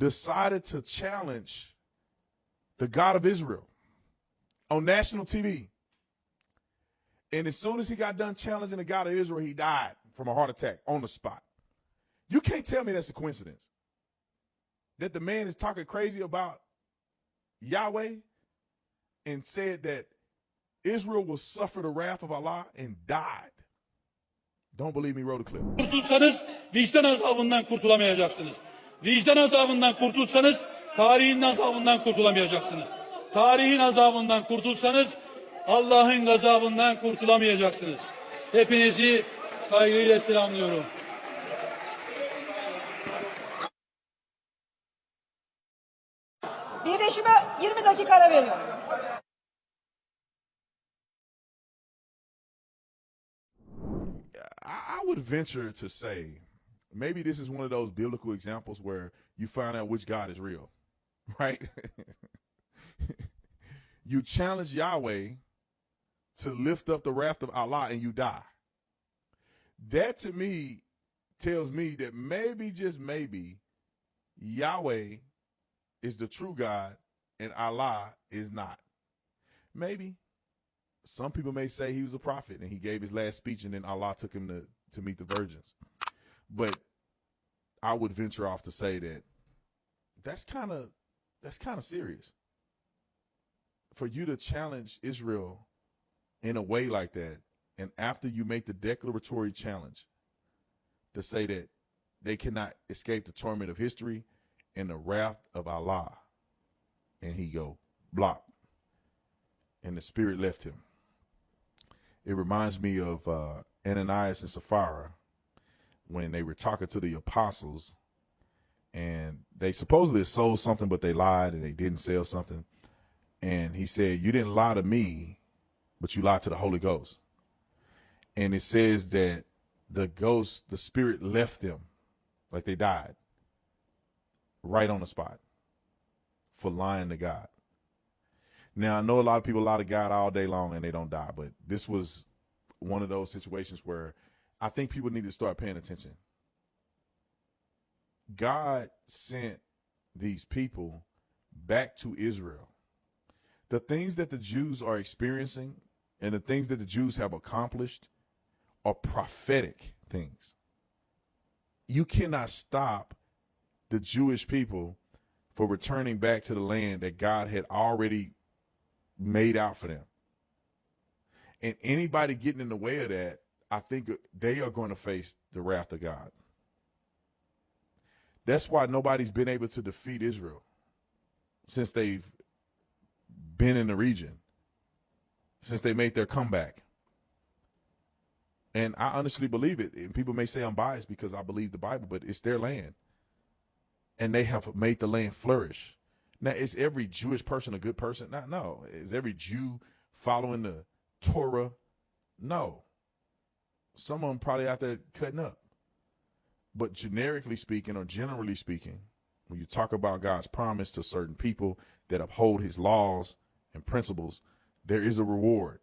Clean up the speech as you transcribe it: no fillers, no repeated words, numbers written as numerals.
decided to challenge the God of Israel on national TV. And as soon as he got done challenging the God of Israel, he died from a heart attack on the spot. You can't tell me that's a coincidence. That the man is talking crazy about Yahweh and said that Israel will suffer the wrath of Allah and died. Don't believe me, roll the clip. Kurtulsanız vicdan azabından kurtulamayacaksınız. Vicdan azabından kurtulsanız tarihin azabından kurtulamayacaksınız. Tarihin azabından kurtulsanız Allah'ın gazabından kurtulamayacaksınız. Hepinizi saygıyla selamlıyorum. Birleşime 20 dakika ara veriyorum. I would venture to say maybe this is one of those biblical examples where you find out which God is real, right? You challenge Yahweh to lift up the wrath of Allah and you die. That to me tells me that maybe, just maybe, Yahweh is the true God and Allah is not. Maybe. Some people may say he was a prophet and he gave his last speech and then Allah took him to meet the virgins. But I would venture off to say that that's kind of serious. For you to challenge Israel in a way like that, and after you make the declaratory challenge to say that they cannot escape the torment of history and the wrath of Allah, and he go, block, and the spirit left him. It reminds me of Ananias and Sapphira when they were talking to the apostles, and they supposedly sold something, but they lied and they didn't sell something. And he said, you didn't lie to me, but you lied to the Holy Ghost. And it says that the spirit left them, like they died, right on the spot for lying to God. Now, I know a lot of people lie to God all day long and they don't die, but this was one of those situations where I think people need to start paying attention. God sent these people back to Israel. The things that the Jews are experiencing and the things that the Jews have accomplished are prophetic things. You cannot stop the Jewish people for returning back to the land that God had already made out for them. And anybody getting in the way of that, I think they are going to face the wrath of God. That's why nobody's been able to defeat Israel since they've been in the region, since they made their comeback. And I honestly believe it. And people may say I'm biased because I believe the Bible, but it's their land. And they have made the land flourish. Now, is every Jewish person a good person? No. Is every Jew following the Torah? No. Some of them probably out there cutting up. But generically speaking, or generally speaking, when you talk about God's promise to certain people that uphold his laws and principles, there is a reward.